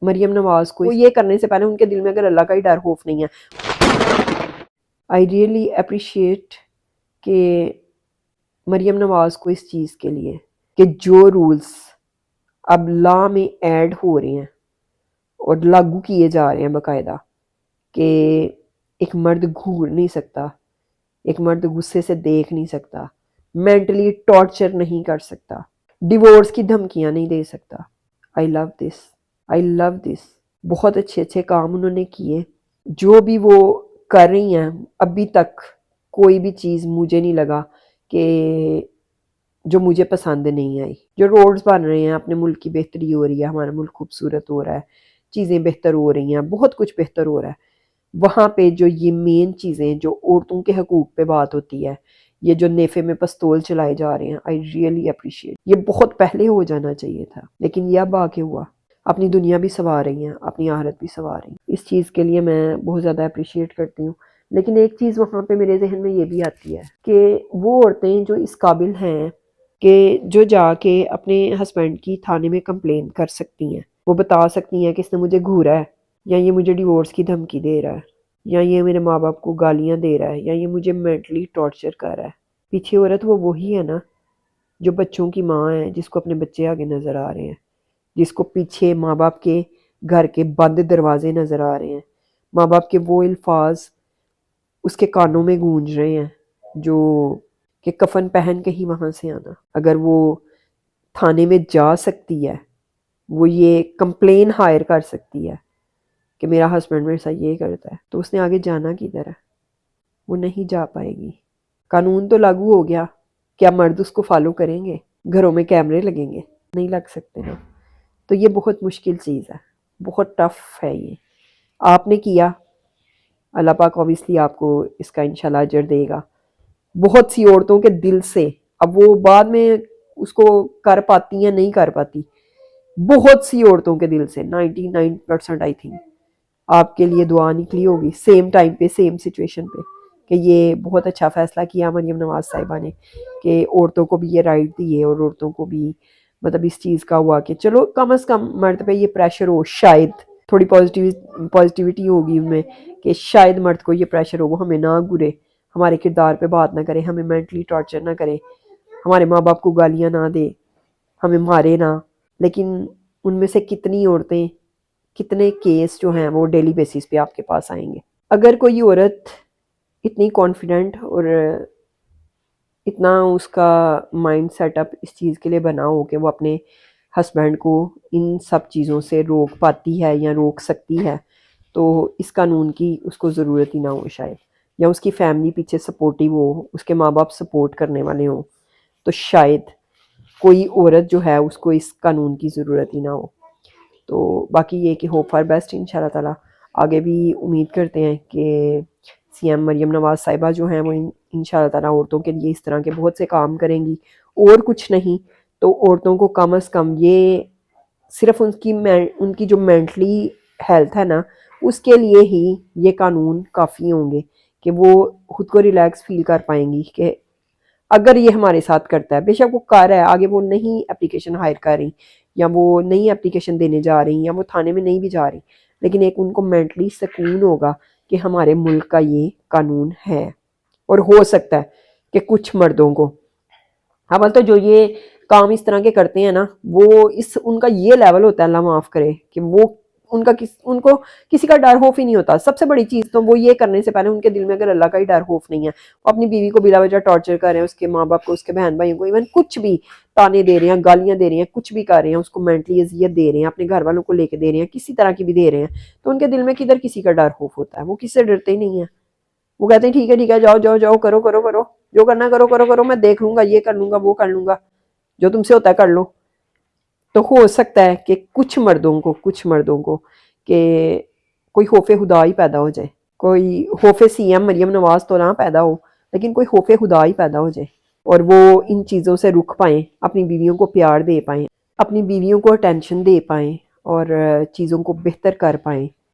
مریم نواز کو یہ کرنے سے پہلے ان کے دل میں اگر اللہ کا ہی ڈر خوف نہیں ہے. آئی ریئلی اپریشیٹ کہ مریم نواز کو اس چیز کے لیے کہ جو رولز اب لا میں ایڈ ہو رہے ہیں اور لاگو کیے جا رہے ہیں باقاعدہ کہ ایک مرد گھور نہیں سکتا، ایک مرد غصے سے دیکھ نہیں سکتا، مینٹلی ٹارچر نہیں کر سکتا، ڈیورس کی دھمکیاں نہیں دے سکتا. آئی لو دس، آئی لو دس. بہت اچھے اچھے کام انہوں نے کیے. جو بھی وہ کر رہی ہیں ابھی تک کوئی بھی چیز مجھے نہیں لگا کہ جو مجھے پسند نہیں آئی. جو روڈز بن رہے ہیں، اپنے ملک کی بہتری ہو رہی ہے، ہمارا ملک خوبصورت ہو رہا ہے، چیزیں بہتر ہو رہی ہیں، بہت کچھ بہتر ہو رہا ہے. وہاں پہ جو یہ مین چیزیں جو عورتوں کے حقوق پہ بات ہوتی ہے، یہ جو نیفے میں پستول چلائے جا رہے ہیں، آئی ریئلی اپریشیٹ. یہ بہت پہلے ہو جانا چاہیے تھا، لیکن یہ اب آگے ہوا. اپنی دنیا بھی سنوار رہی ہیں، اپنی آخرت بھی سنوار رہی ہیں. اس چیز کے لیے میں بہت زیادہ اپریشیٹ کرتی ہوں. لیکن ایک چیز وہاں پہ میرے ذہن میں یہ بھی آتی ہے کہ وہ عورتیں جو اس قابل ہیں کہ جو جا کے اپنے ہسبینڈ کی تھانے میں کمپلین کر سکتی ہیں، وہ بتا سکتی ہیں کہ اس نے مجھے گھورا ہے، یا یہ مجھے ڈیورس کی دھمکی دے رہا ہے، یا یہ میرے ماں باپ کو گالیاں دے رہا ہے، یا یہ مجھے مینٹلی ٹارچر کر رہا ہے. پیچھے عورت وہ وہی ہے نا جو بچوں کی ماں ہے، جس کو اپنے بچے آگے نظر آ رہے ہیں، جس کو پیچھے ماں باپ کے گھر کے بند دروازے نظر آ رہے ہیں، ماں باپ کے وہ الفاظ اس کے کانوں میں گونج رہے ہیں جو کہ کفن پہن کے ہی وہاں سے آنا. اگر وہ تھانے میں جا سکتی ہے، وہ یہ کمپلین ہائر کر سکتی ہے کہ میرا ہسبینڈ میرے ساتھ یہ کرتا ہے، تو اس نے آگے جانا کدھر ہے؟ وہ نہیں جا پائے گی. قانون تو لاگو ہو گیا، کیا مرد اس کو فالو کریں گے؟ گھروں میں کیمرے لگیں گے؟ نہیں لگ سکتے نا. تو یہ بہت مشکل چیز ہے، بہت ٹف ہے. یہ آپ نے کیا، اللہ پاک اوبیسلی آپ کو اس کا انشاءاللہ اجر دے گا. بہت سی عورتوں کے دل سے، اب وہ بعد میں اس کو کر پاتی ہیں نہیں کر پاتی، بہت سی عورتوں کے دل سے 99% آئی تھنک آپ کے لیے دعا نکلی ہوگی سیم ٹائم پہ، سیم سچویشن پہ، کہ یہ بہت اچھا فیصلہ کیا مریم نواز صاحبہ نے کہ عورتوں کو بھی یہ رائٹ دیے، اور عورتوں کو بھی مطلب اس چیز کا ہوا کہ چلو کم از کم مرد پہ یہ پریشر ہو، شاید تھوڑی پازیٹیوٹی ہوگی ان میں کہ شاید مرد کو یہ پریشر ہو، وہ ہمیں نہ گرے، ہمارے کردار پہ بات نہ کرے، ہمیں مینٹلی ٹارچر نہ کرے، ہمارے ماں باپ کو گالیاں نہ دے، ہمیں مارے نہ. لیکن ان میں سے کتنی عورتیں، کتنے کیس جو ہیں وہ ڈیلی بیسس پہ آپ کے پاس آئیں گے. اگر کوئی عورت اتنی کانفیڈنٹ اور اتنا اس کا مائنڈ سیٹ اپ اس چیز کے لیے بنا ہو کہ وہ اپنے ہسبینڈ کو ان سب چیزوں سے روک پاتی ہے یا روک سکتی ہے، تو اس قانون کی اس کو ضرورت ہی نہ ہو شاید، یا اس کی فیملی پیچھے سپورٹیو ہو، اس کے ماں باپ سپورٹ کرنے والے ہوں، تو شاید کوئی عورت جو ہے اس کو اس قانون کی ضرورت ہی نہ ہو. تو باقی یہ کہ ہوپ فار بیسٹ انشاءاللہ تعالیٰ. آگے بھی امید کرتے ہیں کہ سی ایم مریم نواز صاحبہ جو ہیں وہ انشاءاللہ تعالیٰ عورتوں کے لیے اس طرح کے بہت سے کام کریں گی، اور کچھ نہیں تو عورتوں کو کم از کم یہ صرف ان کی جو مینٹلی ہیلتھ ہے نا، اس کے لیے ہی یہ قانون کافی ہوں گے کہ وہ خود کو ریلیکس فیل کر پائیں گی کہ اگر یہ ہمارے ساتھ کرتا ہے. بے شک وہ کر رہا ہے، آگے وہ نہیں اپلیکیشن ہائر کر رہی، یا وہ نئی اپلیکیشن دینے جا رہی، یا وہ تھانے میں نہیں بھی جا رہی، لیکن ایک ان کو مینٹلی سکون ہوگا کہ ہمارے ملک کا یہ قانون ہے. اور ہو سکتا ہے کہ کچھ مردوں کو، اول تو جو یہ کام اس طرح کے کرتے ہیں نا، وہ ان کا یہ لیول ہوتا ہے، اللہ معاف کرے، کہ وہ ان کو کسی کا ڈر خوف ہی نہیں ہوتا. سب سے بڑی چیز تو وہ یہ کرنے سے پہلے ان کے دل میں اگر اللہ کا ہی ڈر خوف نہیں ہے، وہ اپنی بیوی کو بلا وجہ ٹارچر کر رہے ہیں، اس کے ماں باپ کو، اس کے بہن بھائیوں کو، ایون کچھ بھی تانے دے رہے ہیں، گالیاں دے رہے ہیں، کچھ بھی کر رہے ہیں، اس کو مینٹلی اذیت دے رہے ہیں، اپنے گھر والوں کو لے کے دے رہے ہیں، کسی طرح کی بھی دے رہے ہیں، تو ان کے دل میں کدھر کسی کا ڈر خوف ہوتا ہے؟ وہ کسی سے ڈرتے ہی نہیں ہیں. وہ کہتے ہیں ٹھیک ہے جاؤ جاؤ جاؤ، کرو کرو کرو، جو کرنا کرو کرو کرو، میں دیکھ لوں گا، یہ کر لوں گا، وہ کر لوں گا، جو تم سے ہوتا ہے کر لو. تو ہو سکتا ہے کہ کچھ مردوں کو کہ کوئی خوف خدا ہی پیدا ہو جائے، کوئی خوف سی ایم مریم نواز تو نہ پیدا ہو، لیکن کوئی خوف خدا ہی پیدا ہو جائے، اور وہ ان چیزوں سے رک پائیں، اپنی بیویوں کو پیار دے پائیں، اپنی بیویوں کو اٹینشن دے پائیں، اور چیزوں کو بہتر کر پائیں.